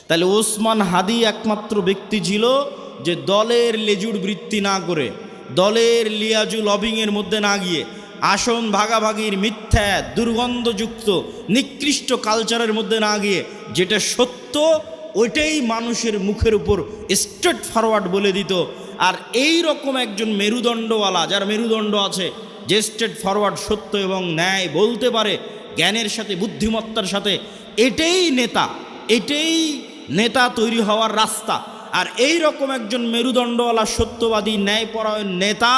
তাহলে ওসমান হাদি একমাত্র ব্যক্তি ছিল যে দলের লেজুর বৃত্তি না করে, দলের লিয়াজু লবিংয়ের মধ্যে না গিয়ে, আসন ভাগাভাগির মিথ্যা দুর্গন্ধযুক্ত নিকৃষ্ট কালচারের মধ্যে না গিয়ে যেটা সত্য ওইটাই মানুষের মুখের উপর স্ট্রেট ফরওয়ার্ড বলে দিত। আর এই রকম একজন মেরুদণ্ডওয়ালা, যার মেরুদণ্ড আছে, যে স্ট্রেট ফরওয়ার্ড সত্য এবং ন্যায় বলতে পারে জ্ঞানের সাথে বুদ্ধিমত্তার সাথে, এটাই নেতা, এটাই নেতা তৈরি হওয়ার রাস্তা। আর এই রকম একজন মেরুদণ্ডওয়ালা সত্যবাদী ন্যায়পরায়ণ নেতা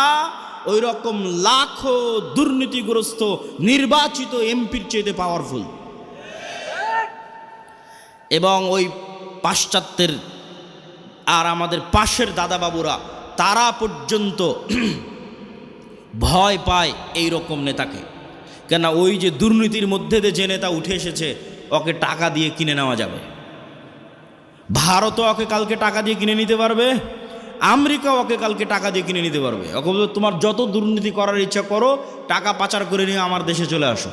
ওই রকম লাখো দুর্নীতিগ্রস্ত নির্বাচিত এমপির চেয়ে পাওয়ারফুল। এবং ওই পাশ্চাত্যের আর আমাদের পাশের দাদাবাবুরা তারা পর্যন্ত ভয় পায় এই রকম নেতাকে। কেন? ওই যে দুর্নীতির মধ্যে দিয়ে যে নেতা উঠে এসেছে, ওকে টাকা দিয়ে কিনে নেওয়া যাবে। ভারতও ওকে কালকে টাকা দিয়ে কিনে নিতে পারবে, আমেরিকা ওকে কালকে টাকা দিয়ে কিনে নিতে পারবে। ওকে বলবে তোমার যত দুর্নীতি করার ইচ্ছা করো, টাকা পাচার করে নিয়ে আমার দেশে চলে আসো,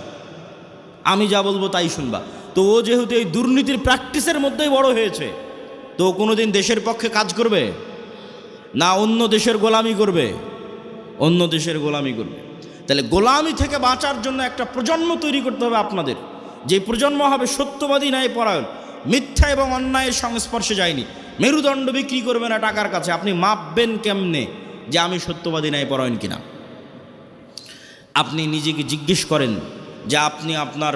আমি যা বলবো তাই শুনবা। তো ও যেহেতু এই দুর্নীতির প্র্যাকটিসের মধ্যেই বড় হয়েছে, তো কোনোদিন দেশের পক্ষে কাজ করবে না, অন্য দেশের গোলামি করবে, অন্য দেশের গোলামি করবে। তাহলে গোলামি থেকে বাঁচার জন্য একটা প্রজন্ম তৈরি করতে হবে আপনাদের, যে প্রজন্ম হবে সত্যবাদী ন্যায়পরায়ণ, মিথ্যা এবং অন্যায়ের সংস্পর্শে যায়নি, মেরুদণ্ড বিক্রি করবে না টাকার কাছে। আপনি মাপবেন কেমনে যে আমি সত্যবাদী ন্যায়পরায়ণ কিনা? আপনি নিজেকে জিজ্ঞেস করেন যে আপনি আপনার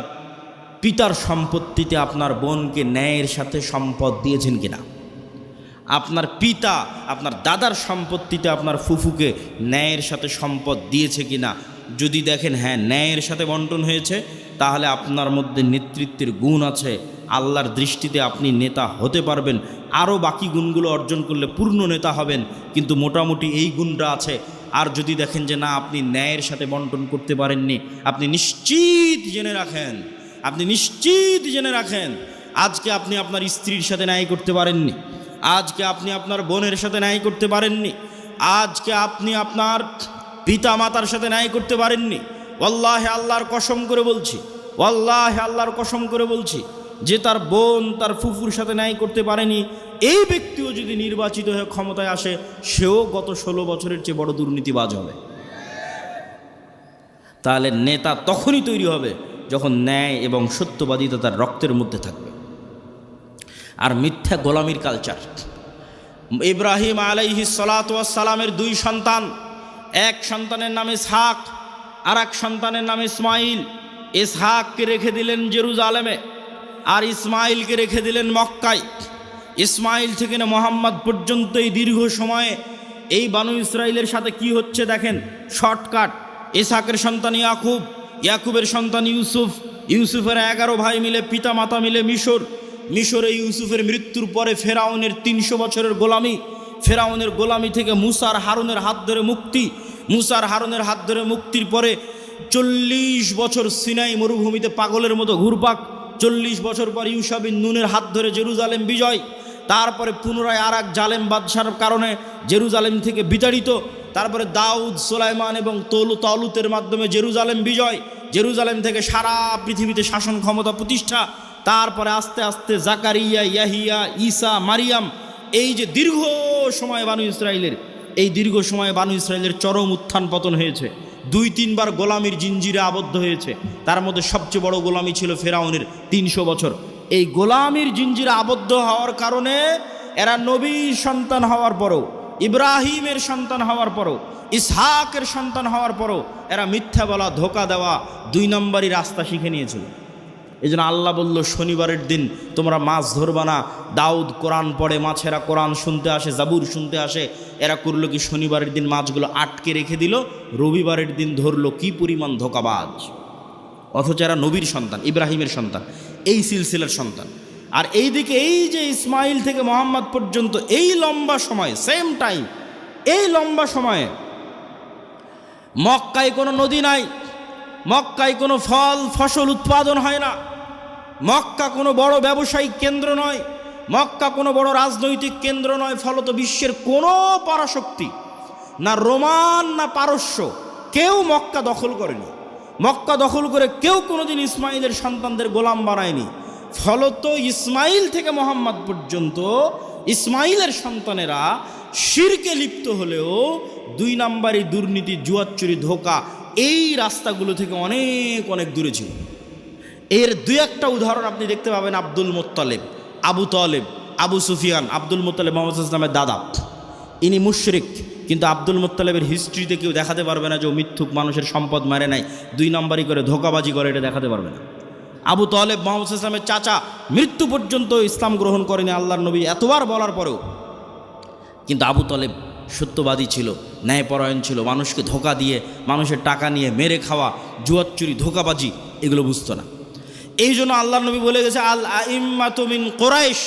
পিতার সম্পত্তিতে আপনার বোনকে ন্যায়ের সাথে সম্পদ দিয়েছেন কিনা? আপনার পিতা আপনার দাদার সম্পত্তিতে আপনার ফুফুকে ন্যায়ের সাথে সম্পদ দিয়েছে কিনা? যদি দেখেন হ্যাঁ ন্যায়ের সাথে বন্টন হয়েছে, তাহলে আপনার মধ্যে নেতৃত্বের গুণ আছে, আল্লাহর দৃষ্টিতে আপনি নেতা হতে পারবেন। আরও বাকি গুণগুলো অর্জন করলে পূর্ণ নেতা হবেন, কিন্তু মোটামুটি এই গুণটা আছে। আর যদি দেখেন যে না, আপনি ন্যায়ের সাথে বন্টন করতে পারেননি, আপনি নিশ্চিত জেনে রাখেন, আপনি নিশ্চিত জেনে রাখেন আজকে আপনি আপনার স্ত্রীর সাথে ন্যায় করতে পারেননি, আজকে আপনি আপনার বোনের সাথে ন্যায় করতে পারেননি, আজকে আপনি আপনার পিতা মাতার সাথে ন্যায় করতে পারেননি। ওয়াল্লাহি আল্লাহর কসম করে বলছি, ওয়াল্লাহি আল্লাহর কসম করে বলছি, যে তার বোন তার ফুফুর সাথে ন্যায় করতে পারেনি, এই ব্যক্তিও যদি নির্বাচিত হয়ে ক্ষমতায় আসে, সেও গত 16 বছরের চেয়ে বড় দুর্নীতিবাজ হবে। তাহলে নেতা তখনই তৈরি হবে যখন ন্যায় এবং সত্যবাদিতা তার রক্তের মধ্যে থাকবে। আর মিথ্যা গোলামির কালচার। ইব্রাহিম আলাইহিস সালাতু ওয়াস সালামের 2 সন্তান, এক সন্তানের নাম ইসহাক, আর এক সন্তানের নাম ইসমাইল। ইসহাককে রেখে দিলেন জেরুজালেমে, আর ইসমাইলকে রেখে দিলেন মক্কায়। ইসমাইল থেকে না মোহাম্মদ পর্যন্ত এই দীর্ঘ সময়ে এই বানু ইসরাইলের সাথে কি হচ্ছে দেখেন, শর্টকাট। ইসহাকের সন্তান ইয়াকুব, ইয়াকুবের সন্তান ইউসুফ, ইউসুফের 11 ভাই মিলে পিতা মাতা মিলে মিশরে ইউসুফের মৃত্যুর পরে ফেরাউনের 300 বছরের গোলামি, ফেরাউনের গোলামি থেকে মুসার হারুনের হাত ধরে মুক্তি, মুসার হারুনের হাত ধরে মুক্তির পরে 40 বছর সিনাই মরুভূমিতে পাগলের মতো ঘুরপাক, 40 বছর পর ইউশা বিন নুনের হাত ধরে জেরুজালেম বিজয়, তারপরে পুনরায় আর এক জালেম বাদশার কারণে জেরুজালেম থেকে বিতাড়িত, তারপরে দাউদ সুলাইমান এবং তালুতের মাধ্যমে জেরুজালেম বিজয়, জেরুজালেম থেকে সারা পৃথিবীতে শাসন ক্ষমতা প্রতিষ্ঠা, তারপরে আস্তে আস্তে জাকারিয়া, ইয়াহিয়া, ঈসা, মারিয়াম। এই যে দীর্ঘ সময় বানু ইসরাইলের, এই দীর্ঘ সময়ে বানু ইসরাইলের চরম উত্থান পতন হয়েছে, 2-3 বার গোলামির জিঞ্জিরে আবদ্ধ হয়েছে। তার মধ্যে সবচেয়ে বড় গোলামি ছিল ফেরাউনের 300 বছর। এই গোলামির জিঞ্জিরে আবদ্ধ হওয়ার কারণে এরা নবীর সন্তান হওয়ার পরও, ইব্রাহিমের সন্তান হওয়ার পরও, ইসহাকের সন্তান হওয়ার পরও এরা মিথ্যা বলা, ধোকা দেওয়া, 2 নম্বরই রাস্তা শিখে নিয়েছিল। এই জন্য আল্লাহ বলল শনিবারের দিন তোমরা মাছ ধরবা না। দাউদ কোরআন পড়ে, মাছেরা কোরআন শুনতে আসে, জাবুর শুনতে আসে। এরা করলো কি, শনিবারের দিন মাছগুলো আটকে রেখে দিল, রবিবারের দিন ধরলো। কি পরিমাণ ধোকাবাজ! অথচ এরা নবীর সন্তান, ইব্রাহিমের সন্তান, এই সিলসিলার সন্তান। আর এই দিকে এই যে ইসমাইল থেকে মোহাম্মদ পর্যন্ত এই লম্বা সময়, সেম টাইম, এই লম্বা সময়ে মক্কায় কোনো নদী নাই, মক্কায় কোনো ফল ফসল উৎপাদন হয় না, মক্কা কোনো বড় ব্যবসায়িক কেন্দ্র নয়, মক্কা কোনো বড় রাজনৈতিক কেন্দ্র নয়। ফলত বিশ্বের কোনো পরাশক্তি, না রোমান না পারস্য, কেউ মক্কা দখল করেনি। মক্কা দখল করে কেউ কোনোদিন ইসমাইলের সন্তানদের গোলাম বানায়নি। ফলত ইসমাইল থেকে মোহাম্মদ পর্যন্ত ইসমাইলের সন্তানেরা শিরকে লিপ্ত হলেও 2 নাম্বারি দুর্নীতি, জুয়াচুরি, ধোঁকা এই রাস্তাগুলো থেকে অনেক অনেক দূরে ছিল। এর 2-1টা উদাহরণ আপনি দেখতে পাবেন Abdul Muttalib, Abu Taleb, Abu Sufian. Abdul Muttalib Mohammad ইসলামের দাদা, ইনি মুশরিক, কিন্তু আব্দুল মুত্তালিবের হিস্ট্রিতে কেউ দেখাতে পারবে না যে ও মিথ্যুক, মানুষের সম্পদ মারে নাই, 2 নাম্বারি করে ধোঁকাবাজি করে, এটা দেখাতে পারবে না। আবু তালেব মোহাম্মদ ইসলামের চাচা, মৃত্যু পর্যন্ত ইসলাম গ্রহণ করেনি আল্লাহর নবী এতবার বলার পরেও, কিন্তু আবু তালেব সত্যবাদী ছিল, ন্যায়পরায়ণ ছিল, মানুষকে ধোঁকা দিয়ে, মানুষের টাকা নিয়ে মেরে খাওয়া, জুয়াচুরি, ধোঁকাবাজি এগুলো বুঝতো না। এই জন্য আল্লাহর নবী বলে গেছে, আল আইম্মাতু মিন কুরাইশ,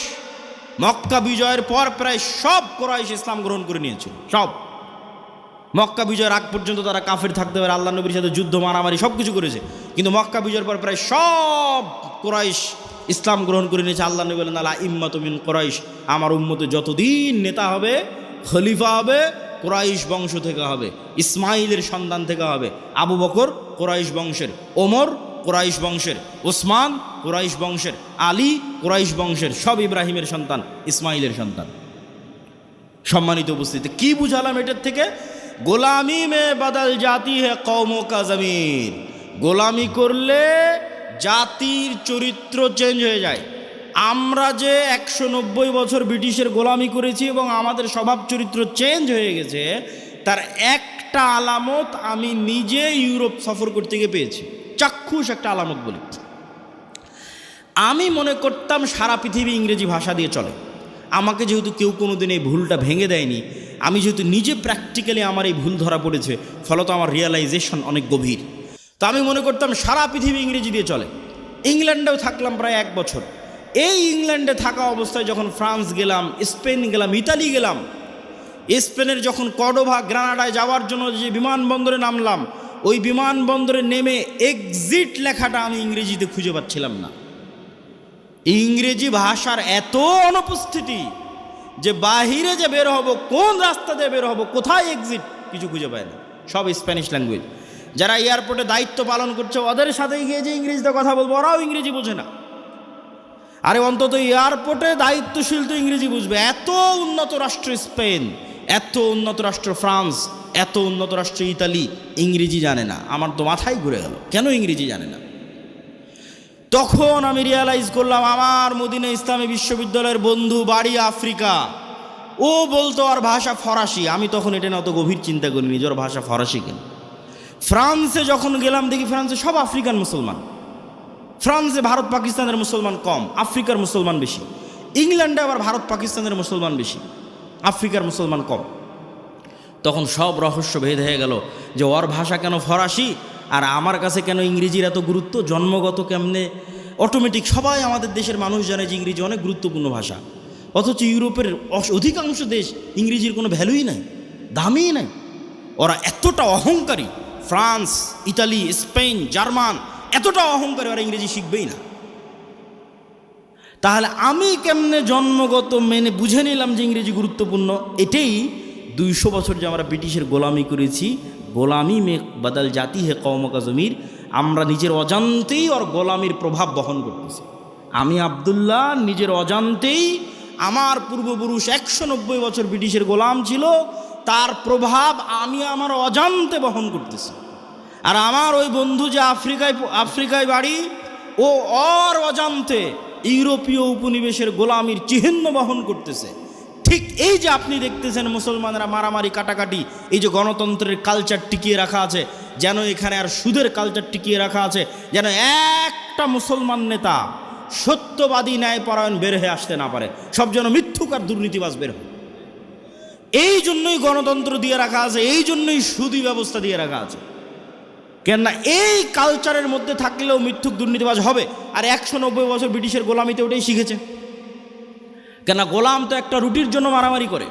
মক্কা বিজয়ের পর প্রায় সব কুরাইশ ইসলাম গ্রহণ করে নিয়েছিল। সব মক্কা বিজয়ের আগ পর্যন্ত তারা কাফের থাকতে পারে, আল্লাহ নবীর সাথে যুদ্ধ, মারামারি সব কিছু করেছে, কিন্তু মক্কা বিজয়ের পর প্রায় সব কুরাইশ ইসলাম গ্রহণ করে নিয়েছে। আল্লাহ নবী বলেন, আল আইম্মাতু মিন কুরাইশ, আমার উম্মতে যতদিন নেতা হবে, খলিফা হবে, কুরাইশ বংশ থেকে হবে, ইসমাইলের সন্তান থেকে হবে। আবু বকর কুরাইশ বংশের, ওমর কুরাইশ বংশের, ওসমান কুরাইশ বংশের, আলী কুরাইশ বংশের, সব ইব্রাহিমের সন্তান, ইসমাইলের সন্তান। সম্মানিত উপস্থিতি, কি বুঝালাম এটার থেকে? গোলামি মে বদল জাতি হে কওমো কা জমির, গোলামি করলে জাতির চরিত্র চেঞ্জ হয়ে যায়। আমরা যে 190 বছর ব্রিটিশের গোলামি করেছি এবং আমাদের স্বভাব চরিত্র চেঞ্জ হয়ে গেছে, তার একটা আলামত আমি নিজে ইউরোপ সফর করতে গিয়ে পেয়েছি, চাক্ষুষ একটা আলামত বলি। আমি মনে করতাম সারা পৃথিবী ইংরেজি ভাষা দিয়ে চলে। আমাকে যেহেতু কেউ কোনোদিন এই ভুলটা ভেঙে দেয়নি, আমি যেহেতু নিজে প্র্যাকটিক্যালি আমার এই ভুল ধরা পড়েছে, ফলত আমার রিয়েলাইজেশন অনেক গভীর। তো আমি মনে করতাম সারা পৃথিবী ইংরেজি দিয়ে চলে। ইংল্যান্ডেও থাকলাম প্রায় 1 বছর। এই ইংল্যান্ডে থাকা অবস্থায় যখন ফ্রান্স গেলাম, স্পেন গেলাম, ইতালি গেলাম, স্পেনের যখন কর্ডোভা, গ্রানাডায় যাওয়ার জন্য যে বিমানবন্দরে নামলাম, ওই বিমানবন্দরে নেমে এক্সিট লেখাটা আমি ইংরেজিতে খুঁজে পাচ্ছিলাম না। ইংরেজি ভাষার এত অনুপস্থিতি যে বাহিরে যে বের হব, কোন রাস্তা দিয়ে বের হব, কোথায় এক্সিট, কিছু খুঁজে পায় না, সব স্প্যানিশ ল্যাঙ্গুয়েজ। যারা এয়ারপোর্টে দায়িত্ব পালন করছে, ওদের সাথে গিয়ে যে ইংরেজিতে কথা বলবো, ওরাও ইংরেজি বোঝে না। আরে অন্তত এয়ারপোর্টে দায়িত্বশীল তো ইংরেজি বুঝবে। এত উন্নত রাষ্ট্র স্পেন, এত উন্নত রাষ্ট্র ফ্রান্স, এত উন্নত রাষ্ট্র ইতালি, ইংরেজি জানে না। আমার তো মাথায় ঘুরে গেল, কেন ইংরেজি জানে না? তখন আমি রিয়ালাইজ করলাম, আমার মদিনা ইসলামী বিশ্ববিদ্যালয়ের বন্ধু বাড়ি আফ্রিকা, ও বলতো আর ভাষা ফরাসি। আমি তখন এটা না অত গভীর চিন্তা করিনি যে ওর ভাষা ফরাসি কেন। ফ্রান্সে যখন গেলাম দেখি ফ্রান্সে সব আফ্রিকান মুসলমান। ফ্রান্সে ভারত পাকিস্তানের মুসলমান কম, আফ্রিকার মুসলমান বেশি। ইংল্যান্ডে আবার ভারত পাকিস্তানের মুসলমান বেশি, আফ্রিকার মুসলমান কম। তখন সব রহস্য ভেদ হয়ে গেল যে ওর ভাষা কেন ফরাসি আর আমার কাছে কেন ইংরেজির এত গুরুত্ব, জন্মগত কেমনে অটোমেটিক। সবাই আমাদের দেশের মানুষ জানে যে ইংরেজি অনেক গুরুত্বপূর্ণ ভাষা, অথচ ইউরোপের অধিকাংশ দেশ ইংরেজির কোনো ভ্যালুই নাই, দামই নাই। ওরা এতটা অহংকারী, ফ্রান্স, ইতালি, স্পেন, জার্মান এতটা অহংকারী, ওরা ইংরেজি শিখবেই না। তাহলে আমি কেমনে জন্মগত মেনে বুঝে নিলাম যে ইংরেজি গুরুত্বপূর্ণ? এটাই 200 বছর যে আমরা ব্রিটিশের গোলামি করেছি, গোলামি মে বদল জাতি হে কওমো কা জমির, আমরা নিজের অজান্তেই ওর গোলামির প্রভাব বহন করতেছি। আমি আবদুল্লাহ নিজের অজান্তেই, আমার পূর্বপুরুষ 190 বছর ব্রিটিশের গোলাম ছিল, তার প্রভাব আমি আমার অজান্তে বহন করতেছি। আর আমার ওই বন্ধু যে আফ্রিকায় বাড়ি, ও ওর অজান্তে ইউরোপীয় উপনিবেশের গোলামির চিহ্ন বহন করতেছে। ঠিক এই যে আপনি দেখতেছেন মুসলমানরা মারামারি, কাটাকাটি, এই যে গণতন্ত্রের কালচার টিকিয়ে রাখা আছে, যেন এখানে আর সুদের কালচার টিকিয়ে রাখা আছে, যেন একটা মুসলমান নেতা সত্যবাদী ন্যায়পরায়ণ বের হয়ে আসতে না পারে, সব যেন মিথ্যুক আর দুর্নীতিবাজ বের হয়। এই জন্যই গণতন্ত্র দিয়ে রাখা আছে, এই জন্যই সুদী ব্যবস্থা দিয়ে রাখা আছে। কেননা এই কালচারের মধ্যে থাকলেও মিথ্যুক দুর্নীতিবাজ হবে। আর 190 বছর ব্রিটিশের গোলামিতে ওটাই শিখেছে। কেননা গোলাম তো একটা রুটির জন্য মারামারি করে,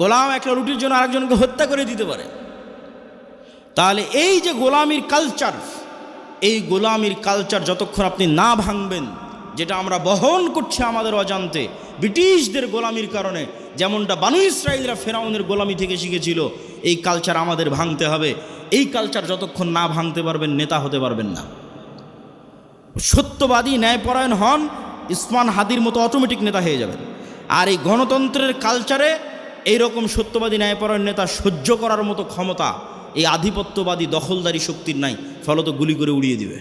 গোলাম একটা রুটির জন্য আরেকজনকে হত্যা করে দিতে পারে। তাহলে এই যে গোলামির কালচার, এই গোলামির কালচার যতক্ষণ আপনি না ভাঙবেন, যেটা আমরা বহন করছি আমাদের অজান্তে ব্রিটিশদের গোলামির কারণে, যেমনটা বানু ইসরাইলরা ফেরাউনের গোলামি থেকে শিখেছিল, এই কালচার আমাদের ভাঙতে হবে। এই কালচার যতক্ষণ না ভাঙতে পারবেন, নেতা হতে পারবেন না। সত্যবাদী ন্যায়পরায়ণ হন, ইসমান হাদির মতো অটোমেটিক নেতা হয়ে যাবেন। আর এই গণতন্ত্রের কালচারে এইরকম সত্যবাদী ন্যায়পরায়ণ নেতা সহ্য করার মতো ক্ষমতা এই আধিপত্যবাদী দখলদারি শক্তির নাই, ফলত গুলি করে উড়িয়ে দিবে।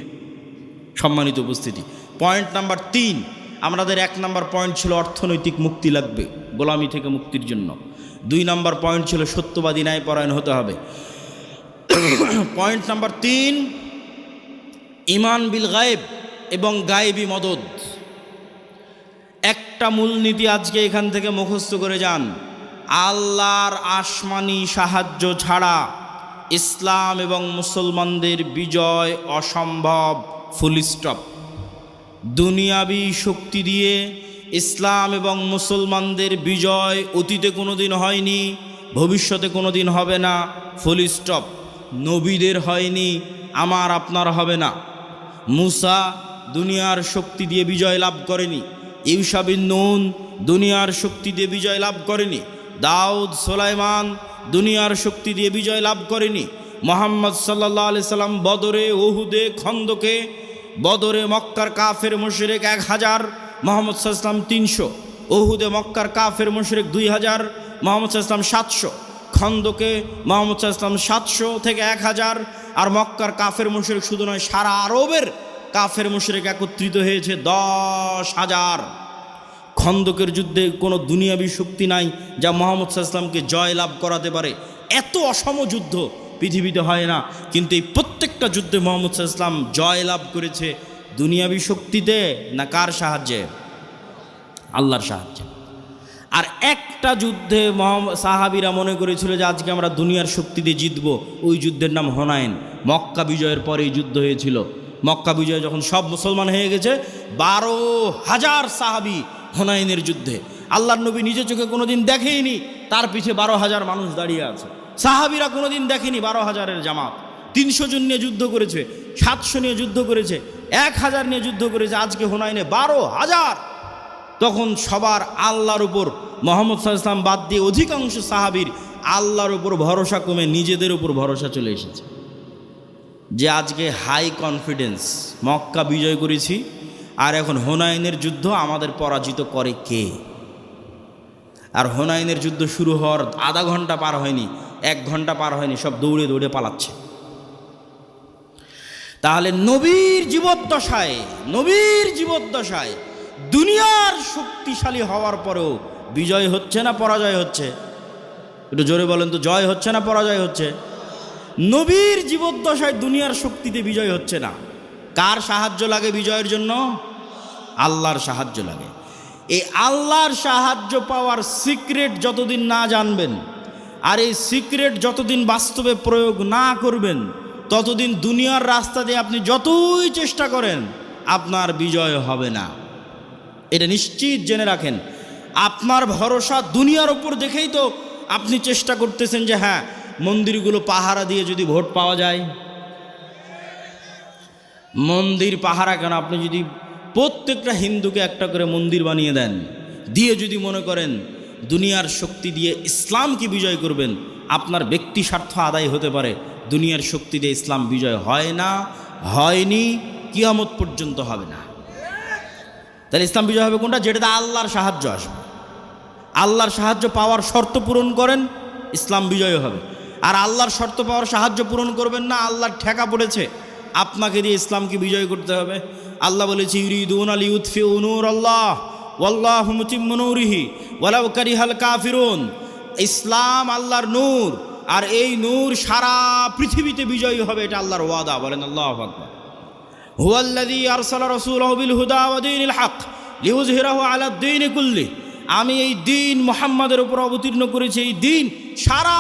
সম্মানিত উপস্থিতি, পয়েন্ট নাম্বার 3, আমাদের 1 নাম্বার পয়েন্ট ছিল অর্থনৈতিক মুক্তি লাগবে গোলামি থেকে মুক্তির জন্য। 2 নাম্বার পয়েন্ট ছিল সত্যবাদী ন্যায়পরায়ণ হতে হবে। পয়েন্ট নাম্বার 3, ঈমান বিল গায়েব এবং গায়েবী মদদ। একটা মূলনীতি আজকে এখান থেকে মুখস্থ করে যান, আল্লাহর আসমানি সাহায্য ছাড়া ইসলাম এবং মুসলমানদের বিজয় অসম্ভব, ফুল স্টপ। দুনিয়াবি শক্তি দিয়ে ইসলাম এবং মুসলমানদের বিজয় অতীতে কোনোদিন হয়নি, ভবিষ্যতে কোনোদিন হবে না, ফুল স্টপ। নবীদের হয়নি, আমার আপনার হবে না। মুসা দুনিয়ার শক্তি দিয়ে বিজয় লাভ করেনি, ইউশা বিন নুন দুনিয়ার শক্তি দিয়ে বিজয় লাভ করেনি, দাউদ সুলাইমান দুনিয়ার শক্তি দিয়ে বিজয় লাভ করেনি। মুহাম্মদ সাল্লাল্লাহু আলাইহি সাল্লাম বদরে, উহুদে, খন্দকে, বদরে মক্কার কাফের মুশরিক 1000, মুহাম্মদ সাল্লাল্লাহু আলাইহি সাল্লাম 300, উহুদে মক্কার কাফের মুশরিক 2000, মুহাম্মদ সাল্লাল্লাহু আলাইহি সাল্লাম 700, খন্দকে মুহাম্মদ সাল্লাল্লাহু আলাইহি সাল্লাম 700 থেকে 1000। আর মক্কার কাফের মুশরিক শুধু নয়, সারা আরবের কাফের মুশরিক একত্রিত হয়েছে 10,000। খন্দকের যুদ্ধে কোনো দুনিয়াবী শক্তি নাই যা মুহাম্মদ সাল্লাল্লাহু আলাইহি সাল্লামকে জয় লাভ করাতে পারে। এত অসম যুদ্ধ পৃথিবীতে হয় না, কিন্তু এই প্রত্যেকটা যুদ্ধে মুহাম্মদ সাল্লাল্লাহু আলাইহি সাল্লাম জয় লাভ করেছে দুনিয়াবী শক্তিতে না কার সাহায্যে? আল্লাহর সাহায্যে। আর একটা যুদ্ধে সাহাবীরা মনে করেছিল যে আজকে আমরা দুনিয়ার শক্তি দিয়ে জিতবো, ওই যুদ্ধের নাম হুনাইন। মক্কা বিজয়ের পরে এই যুদ্ধ হয়েছিল। মক্কা বিজয় যখন সব মুসলমান হয়ে গেছে, 12,000 সাহাবী হুনাইনের যুদ্ধে। আল্লাহর নবী নিজে চোখে কোনোদিন দেখেইনি, তার পিছে 12,000 মানুষ দাঁড়িয়ে আছে। সাহাবীরা কোনোদিন দেখেনি 12,000-এর জামাত। 300 জন নিয়ে যুদ্ধ করেছে, 700 নিয়ে যুদ্ধ করেছে, 1000 নিয়ে যুদ্ধ করেছে, আজকে হুনাইনে 12,000। তখন সবার আল্লাহর উপর, মুহাম্মদ সাল্লাল্লাহু আলাইহি সাল্লাম বাদ দিয়ে অধিকাংশ সাহাবীর আল্লাহর উপর ভরসা কমে নিজেদের উপর ভরসা চলে এসেছে। যে আজকে হাই কনফিডেন্স, মক্কা বিজয় করেছি আর এখন হুনাইনের যুদ্ধ আমাদের পরাজিত করে কে? আর হুনাইনের যুদ্ধ শুরু হওয়ার আধা ঘন্টা পার হয়নি, 1 ঘন্টা পার হয়নি, সব দৌড়ে দৌড়ে পালাচ্ছে। তাহলে নবীর জীবদ্দশায় দুনিয়ার শক্তিশালী হওয়ার পরেও বিজয় হচ্ছে না পরাজয় হচ্ছে? একটু জোরে বলেন তো, জয় হচ্ছে না পরাজয় হচ্ছে? নবীর জীবদ্দশায় দুনিয়ার শক্তিতে বিজয় হচ্ছে না। কার সাহায্য লাগে বিজয়ের জন্য? আল্লাহর সাহায্য লাগে। এই আল্লাহর সাহায্য পাওয়ার সিক্রেট যতদিন না জানবেন, আর এই সিক্রেট যতদিন বাস্তবে প্রয়োগ না করবেন, ততদিন দুনিয়ার রাস্তা দিয়ে আপনি যতই চেষ্টা করেন আপনার বিজয় হবে না। এটা নিশ্চিত জেনে রাখেন। আপনার ভরসা দুনিয়ার উপর দেখেই তো আপনি চেষ্টা করতেছেন যে হ্যাঁ, মন্দিরগুলো পাহারা দিয়ে যদি ভোট পাওয়া যায়। মন্দির পাহারা কেন? আপনি যদি প্রত্যেকটা হিন্দুকে একটা করে মন্দির বানিয়ে দেন, দিয়ে যদি মনে করেন দুনিয়ার শক্তি দিয়ে ইসলামকে বিজয় করবেন, আপনার ব্যক্তি স্বার্থ আদায় হতে পারে। দুনিয়ার শক্তি দিয়ে ইসলাম বিজয় হয় না, হয়নি, কিয়ামত পর্যন্ত হবে না। তাহলে ইসলাম বিজয় হবে কোনটা? যেটাতে আল্লাহর সাহায্য আসবে। আল্লাহর সাহায্য পাওয়ার শর্ত পূরণ করেন, ইসলাম বিজয় হবে। আর আল্লাহর শর্ত পাওয়ার সাহায্য পূরণ করবেন না, আল্লাহর ঠেকা পড়েছে, আপনাকে দিয়ে ইসলামকে বিজয় করতে হবে। আল্লাহ বলেছে, ইউরিদুনা লিইউতফিউ নূরাল্লাহ ওয়াল্লাহু মুতিম্মু নূরিহি ওয়ালাউ কারিহাল কাফিরুন। ইসলাম আল্লাহর নূর, আর এই নূর সারা পৃথিবীতে বিজয়ী হবে, এটা আল্লাহর ওয়াদা। বলেন আল্লাহু আকবার। হুয়াল্লাযী আরসালা রাসূলাহু বিল হুদা ওয়া দীনিল হক লিইয়ুযহিরাহু আলা দ্বীনি কুল্লি। আমি এই দিন মুহাম্মাদের উপর অবতীর্ণ করেছি, এই দিন সারা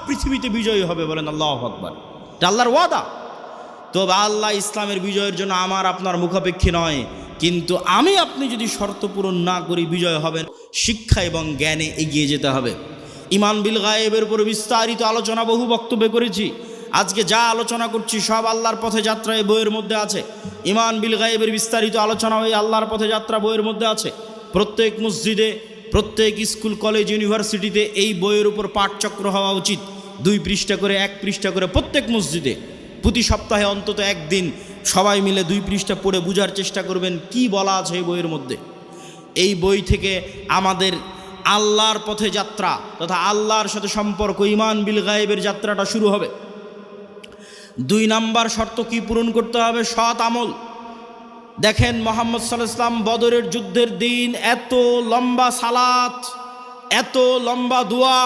পৃথিবীতে বিজয়ী হবে। বলেন আল্লাহু আকবার। এটা আল্লাহর ওয়াদা। তবে আল্লাহ ইসলামের বিজয়ের জন্য আমার আপনার মুখাপেক্ষী নয়, কিন্তু আমি আপনি যদি শর্ত পূরণ না করি বিজয় হবে। শিক্ষা এবং জ্ঞানে এগিয়ে যেতে হবে। ঈমান বিল গায়েবের উপর বিস্তারিত আলোচনা বহু বক্তব্যে করেছি। আজকে যা আলোচনা করছি সব আল্লাহর পথে যাত্রা এই বইয়ের মধ্যে আছে। ঈমান বিল গায়েবের বিস্তারিত আলোচনা ওই আল্লাহর পথে যাত্রা বইয়ের মধ্যে আছে। প্রত্যেক মসজিদে, প্রত্যেক স্কুল, কলেজ, ইউনিভার্সিটিতে এই বইয়ের উপর পাঠচক্র হওয়া উচিত। 2 পৃষ্ঠা করে, 1 পৃষ্ঠা করে প্রত্যেক মসজিদে, প্রতি সপ্তাহে অন্তত একদিন সবাই মিলে 2 পৃষ্ঠা পড়ে বোঝার চেষ্টা করবেন কি বলা আছে এই বইয়ের মধ্যে। এই বই থেকে আমাদের আল্লাহর পথে যাত্রা তথা আল্লাহর সাথে সম্পর্ক ঈমান বিল গায়েবের যাত্রাটা শুরু হবে। 2 নাম্বার শর্ত কি পূরণ করতে হবে? সৎ আমল। দেখেন মুহাম্মদ সাল্লাল্লাহু আলাইহি ওয়াসাল্লাম বদরের যুদ্ধের দিন এত লম্বা সালাত, এত লম্বা দোয়া,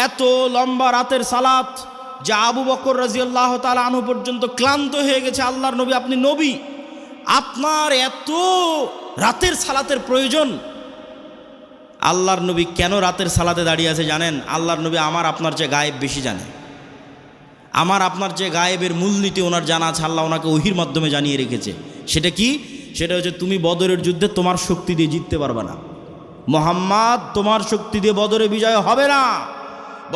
এত লম্বা রাতের সালাত যা আবু বকর রাদিয়াল্লাহু তাআলা আনহু পর্যন্ত ক্লান্ত হয়ে গেছে। আল্লাহর নবী, আপনি নবী, আপনার এত রাতের সালাতের প্রয়োজন? আল্লাহর নবী কেন রাতের সালাতে দাঁড়িয়ে আছে জানেন? আল্লাহর নবী আমার আপনার চেয়ে গায়েব বেশি জানে। আমার আপনার চেয়ে গায়েবের মূলনীতি ওনার জানা আছে, আল্লাহ ওনাকে ওহির মাধ্যমে জানিয়ে রেখেছে। সেটা কি? সেটা হচ্ছে তুমি বদরের যুদ্ধে তোমার শক্তি দিয়ে জিততে পারবে না। মুহাম্মদ, তোমার শক্তি দিয়ে বদরে বিজয় হবে না।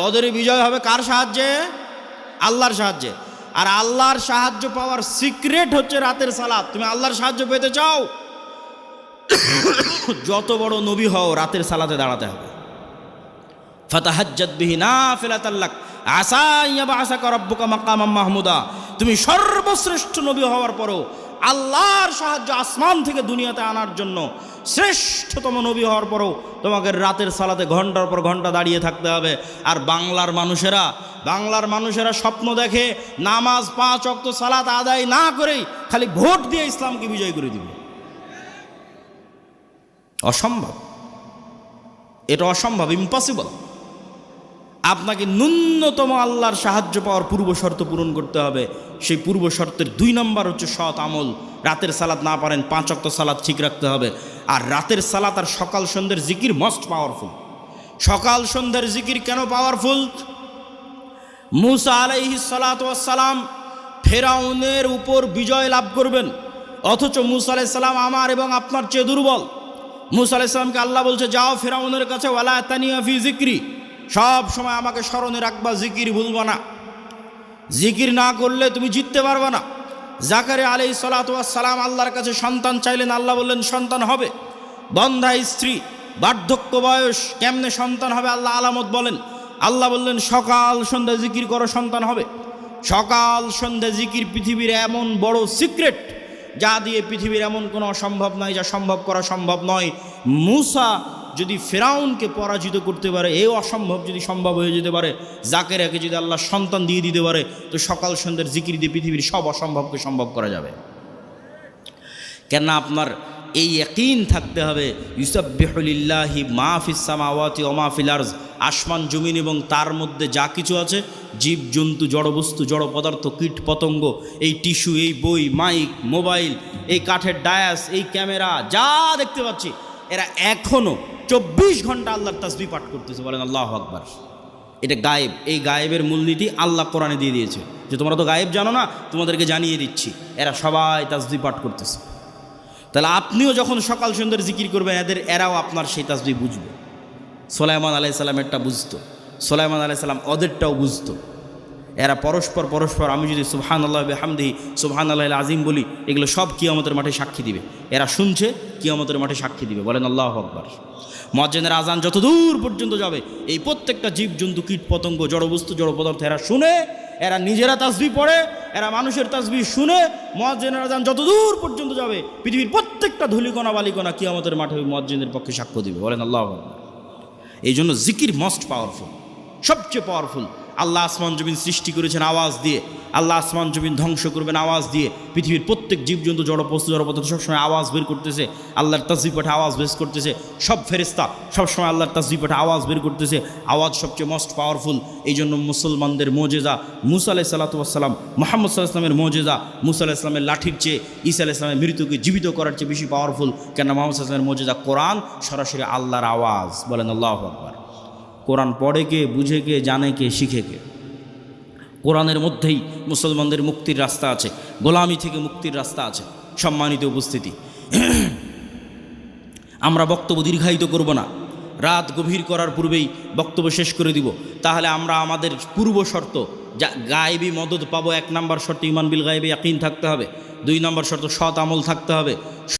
বদরে বিজয় হবে কার সাহায্যে? আল্লাহর সাহায্যে। আর আল্লাহর সাহায্য পাওয়ার সিক্রেট হচ্ছে রাতের সালাত। তুমি আল্লাহর সাহায্য পেতে চাও, যত বড় নবী হও রাতের সালাতে দাঁড়াতে হবে। ফাতাহাজ্জাত বিহি নাফিলাতাল লাক আসা ইয়াবআসাকা রাব্বুকা মাকামাম মাহমুদা। তুমি সর্বশ্রেষ্ঠ নবী হওয়ার পরও আল্লাহর সাহায্য আসমান থেকে দুনিয়াতে আনার জন্য শ্রেষ্ঠতম নবী হওয়ার পরও তোমাকে রাতের সালাতে ঘন্টার পর ঘন্টা দাঁড়িয়ে থাকতে হবে। আর বাংলার মানুষেরা স্বপ্ন দেখে নামাজ 5 ওয়াক্ত সালাত আদায় না করেই খালি ভোট দিয়ে ইসলামকে বিজয় করে দিবে। অসম্ভব, এটা অসম্ভব, ইম্পসিবল। আপনাকে ন্যূনতম আল্লাহর সাহায্য পাওয়ার পূর্ব শর্ত পূরণ করতে হবে। সেই পূর্ব শর্তের 2 নাম্বার হচ্ছে সৎ আমল। রাতের সালাত না পারেন 5 ওয়াক্ত সালাত ঠিক রাখতে হবে। আর রাতের সালাত আর সকাল সন্ধ্যের জিকির মোস্ট পাওয়ারফুল। সকাল সন্ধ্যের জিকির কেন পাওয়ারফুল? মুসা আলাইহিস সালাতু ওয়াস সালাম ফেরাউনের উপর বিজয় লাভ করবেন, অথচ মুসা আলাইহিস সালাম আমার এবং আপনার চেয়ে দুর্বল। মুসা আলাইহিস সালামকে আল্লাহ বলছে, যাও ফেরাউনের কাছে, ওয়ালা তানিয়া ফি জিকরি, সব সময় আমাকে স্মরণে রাখবা, জিকির ভুলবা না। জিকির না করলে তুমি জিততে পারবে না। জাকারিয়া আলাইহিস সালাতু ওয়াস সালাম আল্লাহর কাছে সন্তান চাইলেন, আল্লাহ বললেন সন্তান হবে। বন্ধা স্ত্রী, বার্ধক্য বয়স, কেমনে সন্তান হবে? আল্লাহ আলামত বলেন। আল্লাহ বললেন সকাল সন্ধ্যা জিকির করো, সন্তান হবে। সকাল সন্ধ্যা জিকির পৃথিবীর এমন বড় সিক্রেট যা দিয়ে পৃথিবীর এমন কোনো অসম্ভব নয়, যা সম্ভব করা সম্ভব নয়। মুসা যদি ফেরাউনকে পরাজিত করতে পারে, এই অসম্ভব যদি সম্ভব হয়ে যেতে পারে, জাকেরিয়াকে যদি আল্লাহ সন্তান দিয়ে দিতে পারে, তো সকাল সন্ধ্যার জিকির দিয়ে পৃথিবীর সব অসম্ভবকে সম্ভব করা যাবে। কেন? আপনার এই ইয়াকিন থাকতে হবে, ইউসাব্বিহু লিল্লাহি মা ফিস সামাওয়াতি ওয়া মা ফিল আরজ, আসমান জমিন এবং তার মধ্যে যা কিছু আছে, জীব জন্তু, জড়বস্তু, জড় পদার্থ, কীট পতঙ্গ, এই টিস্যু, এই বই, মাইক, মোবাইল, এই কাঠের ডায়াস, এই ক্যামেরা, যা দেখতে পাচ্ছি, এরা এখনও 24 ঘন্টা আল্লাহর তাসবিহ পাঠ করতেছে। বলেন আল্লাহু আকবার। এটা গায়েব। এই গায়েবের মূলনীতি আল্লাহ কোরআনে দিয়ে দিয়েছে, যে তোমরা তো গায়েব জানো না, তোমাদেরকে জানিয়ে দিচ্ছি। এরা সবাই তাসবিহ পাঠ করতেছে। তাহলে আপনিও যখন সকাল সন্ধ্যার জিকির করবেন, এরাও আপনার সেই তাসবিহ বুঝবে। সুলাইমান আলাইহিস সালামেরটা বুঝতো, সুলাইমান আলাইহিস সালাম ওদেরটাও বুঝতো। এরা পরস্পর আমি যদি সুবহানাল্লাহ বিহামদিহি সুবহানাল্লাহিল আযীম বলি, এগুলো সব কিয়ামতের মাঠে সাক্ষী দিবে। এরা শুনছে, কিয়ামতের মাঠে সাক্ষী দিবে। বলেন আল্লাহু আকবার। মুয়াজ্জিনের আজান যত দূর পর্যন্ত যাবে, এই প্রত্যেকটা জীবজন্তু, কীট পতঙ্গ, জড়বস্তু, জড় পদার্থ, এরা শুনে, এরা নিজেরা তাসবিহ পড়ে, এরা মানুষের তাসবিহ শুনে। মুয়াজ্জিনের আজান যত দূর পর্যন্ত যাবে, পৃথিবীর প্রত্যেকটা ধূলিকণা বালিকণা কিয়ামতের মাঠে ওই মুয়াজ্জিনের পক্ষে সাক্ষ্য দিবে। বলেন আল্লাহু আকবার। এই জন্য জিকির মোস্ট পাওয়ারফুল, সবচেয়ে পাওয়ারফুল। আল্লাহ আসমান জমিন সৃষ্টি করেছেন আওয়াজ দিয়ে, আল্লাহ আসমান জমিন ধ্বংস করবেন আওয়াজ দিয়ে। পৃথিবীর প্রত্যেক জীবজন্তু, জড়বস্তু, জড়পদার্থ সবসময় আওয়াজ বের করতেছে, আল্লাহর তাসবিহ পাঠে আওয়াজ বের করতেছে। সব ফেরেশতা সবসময় আল্লাহর তাসবিহ পাঠে আওয়াজ বের করতেছে। আওয়াজ সবচেয়ে মোস্ট পাওয়ারফুল। এই জন্য মুসলমানদের মোজেজা মুসা আলাইহিস সালাতু ওয়াস সালাম, মুহাম্মদ সাল্লাল্লাহু আলাইহি ওয়াসাল্লামের মোজেজা মুসা আলাইহিস সালামের লাঠির চেয়ে, ঈসা আলাইহিস সালামের মৃত্যুকে জীবিত করার চেয়ে বেশি পাওয়ারফুল। কেন? মুহাম্মদ সাল্লাল্লাহু আলাইহি ওয়াসাল্লামের মোজেজা কোরআন, সরাসরি আল্লাহর আওয়াজ। বলেন আল্লাহু আকবার। কোরআন পড়ে কে, বুঝে কে, জানে কে, শিখে কে? কোরআনের মধ্যেই মুসলমানদের মুক্তির রাস্তা আছে, গোলামি থেকে মুক্তির রাস্তা আছে। সম্মানিত উপস্থিতি, আমরা বক্তব্য দীর্ঘায়িত করব না, রাত গভীর করার পূর্বেই বক্তব্য শেষ করে দিব। তাহলে আমরা আমাদের পূর্ব শর্ত, যা গায়েবী মদদ পাবো, 1 নাম্বার শর্ত ঈমান বিল গায়েবে ইয়াকিন থাকতে হবে, 2 নাম্বার শর্ত সৎ আমল থাকতে হবে।